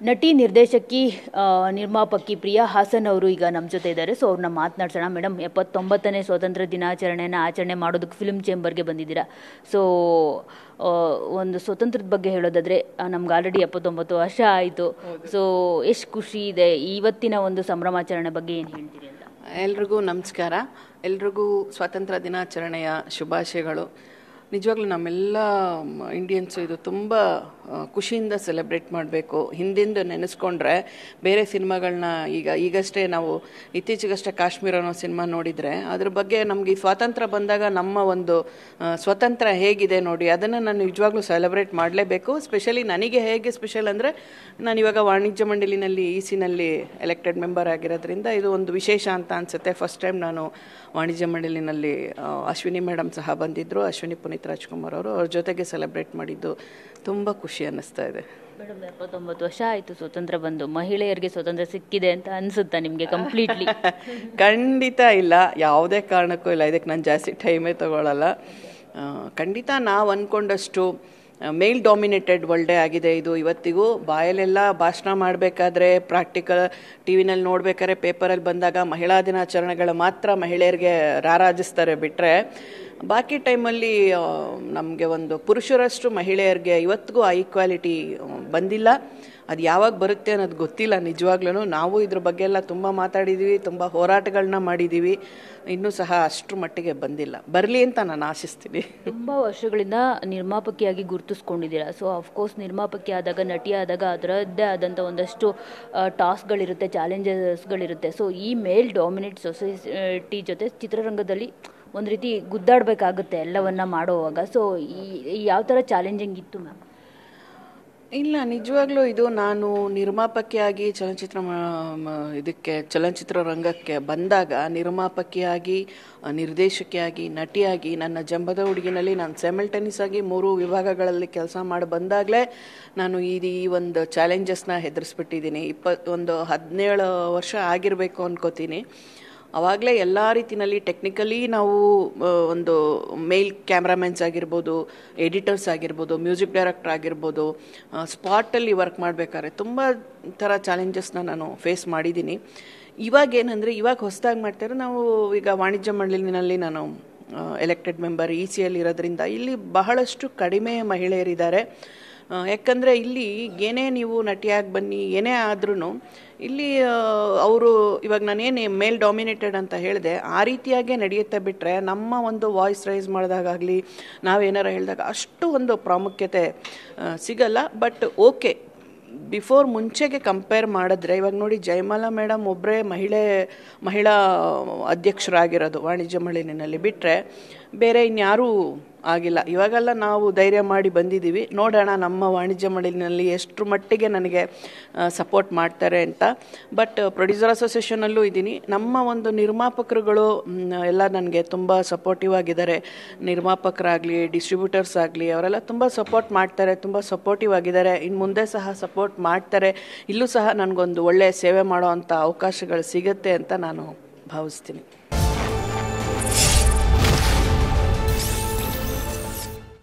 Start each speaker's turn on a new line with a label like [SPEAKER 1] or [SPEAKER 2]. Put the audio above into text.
[SPEAKER 1] ನಟಿ ನಿರ್ದೇಶಕಿ ನಿರ್ಮಾಪಕಿ ಪ್ರಿಯಾ ಹಾಸನ್ ಅವರು ಈಗ ನಮ್ಮ ಜೊತೆ ಇದ್ದಾರೆ. ಸೊ ಅವ್ರನ್ನ ಮಾತನಾಡ್ಸೋಣ. ಮೇಡಮ್, 79ನೇ ಸ್ವಾತಂತ್ರ್ಯ ದಿನಾಚರಣೆಯನ್ನು ಆಚರಣೆ ಮಾಡೋದಕ್ಕೆ ಫಿಲ್ಮ್ ಚೇಂಬರ್ಗೆ ಬಂದಿದ್ದೀರಾ. ಸೊ ಒಂದು ಸ್ವತಂತ್ರದ ಬಗ್ಗೆ ಹೇಳೋದಾದರೆ, ನಮ್ಗೆ ಆಲ್ರೆಡಿ 79 ವರ್ಷ ಆಯಿತು. ಸೊ ಎಷ್ಟು ಖುಷಿ ಇದೆ, ಇವತ್ತಿನ ಒಂದು ಸಂಭ್ರಮಾಚರಣೆ ಬಗ್ಗೆ ಏನು ಹೇಳ್ತೀರಿ ಅಂತ?
[SPEAKER 2] ಎಲ್ರಿಗೂ ನಮಸ್ಕಾರ. ಎಲ್ರಿಗೂ ಸ್ವಾತಂತ್ರ್ಯ ದಿನಾಚರಣೆಯ ಶುಭಾಶಯಗಳು. ನಿಜವಾಗ್ಲೂ ನಮ್ಮೆಲ್ಲ ಇಂಡಿಯನ್ಸು ಇದು ತುಂಬ ಖುಷಿಯಿಂದ ಸೆಲೆಬ್ರೇಟ್ ಮಾಡಬೇಕು. ಹಿಂದಿಂದು ನೆನೆಸ್ಕೊಂಡ್ರೆ ಬೇರೆ ಸಿನಿಮಾಗಳನ್ನ ಈಗಷ್ಟೇ ನಾವು ಇತ್ತೀಚೆಗಷ್ಟೇ ಕಾಶ್ಮೀರ ಅನ್ನೋ ಸಿನಿಮಾ ನೋಡಿದರೆ ಅದ್ರ ಬಗ್ಗೆ ನಮಗೆ ಸ್ವಾತಂತ್ರ್ಯ ಬಂದಾಗ ನಮ್ಮ ಒಂದು ಸ್ವತಂತ್ರ ಹೇಗಿದೆ ನೋಡಿ, ಅದನ್ನು ನಾನು ನಿಜವಾಗ್ಲೂ ಸೆಲೆಬ್ರೇಟ್ ಮಾಡಲೇಬೇಕು. ಸ್ಪೆಷಲಿ ನನಗೆ ಹೇಗೆ ಸ್ಪೆಷಲ್ ಅಂದರೆ, ನಾನು ಇವಾಗ ವಾಣಿಜ್ಯ ಮಂಡಳಿನಲ್ಲಿ EC ಎಲೆಕ್ಟೆಡ್ ಮೆಂಬರ್ ಆಗಿರೋದ್ರಿಂದ ಇದು ಒಂದು ವಿಶೇಷ ಅಂತ ಅನಿಸುತ್ತೆ. ಫಸ್ಟ್ ಟೈಮ್ ನಾನು ವಾಣಿಜ್ಯ ಮಂಡಳಿನಲ್ಲಿ ಅಶ್ವಿನಿ ಮೇಡಮ್ ಸಹ ಬಂದಿದ್ದರು, ಅಶ್ವಿನಿ ಪುನೀತ್ ರಾಜ್ಕುಮಾರ್ ಅವರು, ಅವ್ರ ಜೊತೆಗೆ ಸೆಲೆಬ್ರೇಟ್ ಮಾಡಿದ್ದು ತುಂಬ ಖುಷಿ ಅನ್ನಿಸ್ತಾ ಇದೆ.
[SPEAKER 1] ಮೇಡಮ್, 79 ವರ್ಷ ಆಯಿತು ಸ್ವತಂತ್ರ ಬಂದು, ಮಹಿಳೆಯರಿಗೆ ಸ್ವತಂತ್ರ ಸಿಕ್ಕಿದೆ ಅಂತ ಅನಿಸುತ್ತಾ ನಿಮಗೆ ಕಂಪ್ಲೀಟ್ಲಿ?
[SPEAKER 2] ಖಂಡಿತ ಇಲ್ಲ, ಯಾವುದೇ ಕಾರಣಕ್ಕೂ ಇಲ್ಲ. ಇದಕ್ಕೆ ನಾನು ಜಾಸ್ತಿ ಟೈಮೇ ತಗೊಳ್ಳಲ್ಲ. ಖಂಡಿತ ನಾವು ಅಂದ್ಕೊಂಡಷ್ಟು ಮೇಲ್ ಡಾಮಿನೇಟೆಡ್ ವರ್ಲ್ಡೇ ಆಗಿದೆ ಇದು. ಇವತ್ತಿಗೂ ಬಾಯಲ್ಲೆಲ್ಲ ಭಾಷಣ ಮಾಡಬೇಕಾದ್ರೆ, ಪ್ರಾಕ್ಟಿಕಲ್ ಟಿವಿನಲ್ಲಿ ನೋಡ್ಬೇಕಾದ್ರೆ, ಪೇಪರಲ್ಲಿ ಬಂದಾಗ ಮಹಿಳಾ ದಿನಾಚರಣೆಗಳು ಮಾತ್ರ ಮಹಿಳೆಯರಿಗೆ ರಾರಾಜಿಸ್ತಾರೆ ಬಿಟ್ಟರೆ, ಬಾಕಿ ಟೈಮಲ್ಲಿ ನಮಗೆ ಒಂದು ಪುರುಷರಷ್ಟು ಮಹಿಳೆಯರಿಗೆ ಇವತ್ತಿಗೂ ಆ ಈಕ್ವಾಲಿಟಿ ಬಂದಿಲ್ಲ. ಅದು ಯಾವಾಗ ಬರುತ್ತೆ ಅನ್ನೋದು ಗೊತ್ತಿಲ್ಲ. ನಿಜವಾಗ್ಲೂ ನಾವು ಇದ್ರ ಬಗ್ಗೆ ಎಲ್ಲ ತುಂಬ ಮಾತಾಡಿದ್ದೀವಿ, ತುಂಬ ಹೋರಾಟಗಳನ್ನ ಮಾಡಿದ್ದೀವಿ. ಇನ್ನೂ ಸಹ ಅಷ್ಟರ ಮಟ್ಟಿಗೆ ಬಂದಿಲ್ಲ. ಬರಲಿ ಅಂತ ನಾನು ಆಶಿಸ್ತೀನಿ.
[SPEAKER 1] ತುಂಬ ವರ್ಷಗಳಿಂದ ನಿರ್ಮಾಪಕಿಯಾಗಿ ಗುರುತಿಸ್ಕೊಂಡಿದ್ದೀರಾ. ಸೊ ಅಫ್ಕೋರ್ಸ್ ನಿರ್ಮಾಪಕಿ ಆದಾಗ, ನಟಿ ಆದಾಗ ಅದರದ್ದೇ ಆದಂಥ ಒಂದಷ್ಟು ಟಾಸ್ಕ್ಗಳಿರುತ್ತೆ, ಚಾಲೆಂಜಸ್ಗಳಿರುತ್ತೆ. ಸೊ ಈ ಮೇಲ್ ಡಾಮಿನೇಟ್ ಸೊಸೈಟಿ ಜೊತೆ ಚಿತ್ರರಂಗದಲ್ಲಿ ಒಂದು ರೀತಿ ಗುದ್ದಾಡಬೇಕಾಗುತ್ತೆ ಎಲ್ಲವನ್ನ ಮಾಡುವಾಗ. ಸೊ ಯಾವ ಥರ ಚಾಲೆಂಜಿಂಗ್ ಇತ್ತು ಮ್ಯಾಮ್?
[SPEAKER 2] ಇಲ್ಲ, ನಿಜವಾಗ್ಲೂ ಇದು ನಾನು ನಿರ್ಮಾಪಕಿಯಾಗಿ ಚಲನಚಿತ್ರ ರಂಗಕ್ಕೆ ಬಂದಾಗ, ನಿರ್ಮಾಪಕಿಯಾಗಿ, ನಿರ್ದೇಶಕಿಯಾಗಿ, ನಟಿಯಾಗಿ, ನನ್ನ ಜಂಬದ ಹುಡುಗಿನಲ್ಲಿ ನಾನು ಸೈಮಲ್ಟೇನಿಯಸ್ ಆಗಿ 3 ವಿಭಾಗಗಳಲ್ಲಿ ಕೆಲಸ ಮಾಡಿ ಬಂದಾಗಲೇ ನಾನು ಈ ಒಂದು ಚಾಲೆಂಜಸ್ನ ಹೆದರಿಸ್ಬಿಟ್ಟಿದ್ದೀನಿ. 17 ವರ್ಷ ಆಗಿರಬೇಕು ಅನ್ಕೋತೀನಿ. ಆವಾಗಲೇ ಎಲ್ಲ ರೀತಿಯಲ್ಲಿ ಟೆಕ್ನಿಕಲಿ ನಾವು ಒಂದು ಮೇಲ್ ಕ್ಯಾಮ್ರಾಮನ್ಸ್ ಆಗಿರ್ಬೋದು, ಎಡಿಟರ್ಸ್ ಆಗಿರ್ಬೋದು, ಮ್ಯೂಸಿಕ್ ಡೈರೆಕ್ಟರ್ ಆಗಿರ್ಬೋದು, ಸ್ಪಾಟಲ್ಲಿ ವರ್ಕ್ ಮಾಡಬೇಕಾದ್ರೆ ತುಂಬ ಥರ ಚಾಲೆಂಜಸ್ನ ನಾನು ಫೇಸ್ ಮಾಡಿದ್ದೀನಿ. ಇವಾಗ ಏನಂದರೆ, ಇವಾಗ ಹೊಸದಾಗಿ ಮಾಡ್ತಾರೆ. ನಾವು ಈಗ ವಾಣಿಜ್ಯ ಮಂಡಳಿನಲ್ಲಿ ನಾನು ಎಲೆಕ್ಟೆಡ್ ಮೆಂಬರ್ ECಯಲ್ಲಿ ಇರೋದ್ರಿಂದ ಇಲ್ಲಿ ಬಹಳಷ್ಟು ಕಡಿಮೆ ಮಹಿಳೆಯರಿದ್ದಾರೆ. ಯಾಕಂದರೆ ಇಲ್ಲಿ ಏನೇ ನೀವು ನಟಿಯಾಗಿ ಬನ್ನಿ, ಏನೇ ಆದ್ರೂ ಇಲ್ಲಿ ಅವರು ಇವಾಗ ನಾನೇನು ಮೇಲ್ ಡಾಮಿನೇಟೆಡ್ ಅಂತ ಹೇಳಿದೆ, ಆ ರೀತಿಯಾಗೇ ನಡೆಯುತ್ತೆ. ಬಿಟ್ಟರೆ ನಮ್ಮ ಒಂದು ವಾಯ್ಸ್ ರೈಸ್ ಮಾಡಿದಾಗಲಿ, ನಾವೇನಾರ ಹೇಳಿದಾಗ ಅಷ್ಟು ಒಂದು ಪ್ರಾಮುಖ್ಯತೆ ಸಿಗಲ್ಲ. ಬಟ್ ಓಕೆ, ಮುಂಚೆಗೆ ಕಂಪೇರ್ ಮಾಡಿದ್ರೆ ಇವಾಗ ನೋಡಿ, ಜಯಮಾಲಾ ಮೇಡಮ್ ಒಬ್ಬರೇ ಮಹಿಳಾ ಅಧ್ಯಕ್ಷರಾಗಿರೋದು ವಾಣಿಜ್ಯ ಮಂಡಳಿನಲ್ಲಿ. ಬಿಟ್ಟರೆ ಬೇರೆ ಇನ್ಯಾರೂ ಆಗಿಲ್ಲ. ಇವಾಗೆಲ್ಲ ನಾವು ಧೈರ್ಯ ಮಾಡಿ ಬಂದಿದ್ದೀವಿ. ನೋಡೋಣ ನಮ್ಮ ವಾಣಿಜ್ಯ ಮಂಡಳಿನಲ್ಲಿ ಎಷ್ಟು ಮಟ್ಟಿಗೆ ನನಗೆ ಸಪೋರ್ಟ್ ಮಾಡ್ತಾರೆ ಅಂತ. ಬಟ್ ಪ್ರೊಡ್ಯೂಸರ್ ಅಸೋಸಿಯೇಷನಲ್ಲೂ ಇದ್ದೀನಿ. ನಮ್ಮ ಒಂದು ನಿರ್ಮಾಪಕರುಗಳು ಎಲ್ಲ ನನಗೆ ತುಂಬ ಸಪೋರ್ಟಿವ್ ಆಗಿದ್ದಾರೆ. ನಿರ್ಮಾಪಕರಾಗಲಿ, ಡಿಸ್ಟ್ರಿಬ್ಯೂಟರ್ಸ್ ಆಗಲಿ, ಅವರೆಲ್ಲ ತುಂಬ ಸಪೋರ್ಟ್ ಮಾಡ್ತಾರೆ, ತುಂಬ ಸಪೋರ್ಟಿವ್ ಆಗಿದ್ದಾರೆ. ಇನ್ನು ಮುಂದೆ ಸಹ ಸಪೋರ್ಟ್ ಮಾಡ್ತಾರೆ. ಇಲ್ಲೂ ಸಹ ನನಗೊಂದು ಒಳ್ಳೆಯ ಸೇವೆ ಮಾಡೋ ಅಂಥ ಅವಕಾಶಗಳು ಸಿಗುತ್ತೆ ಅಂತ ನಾನು ಭಾವಿಸ್ತೀನಿ.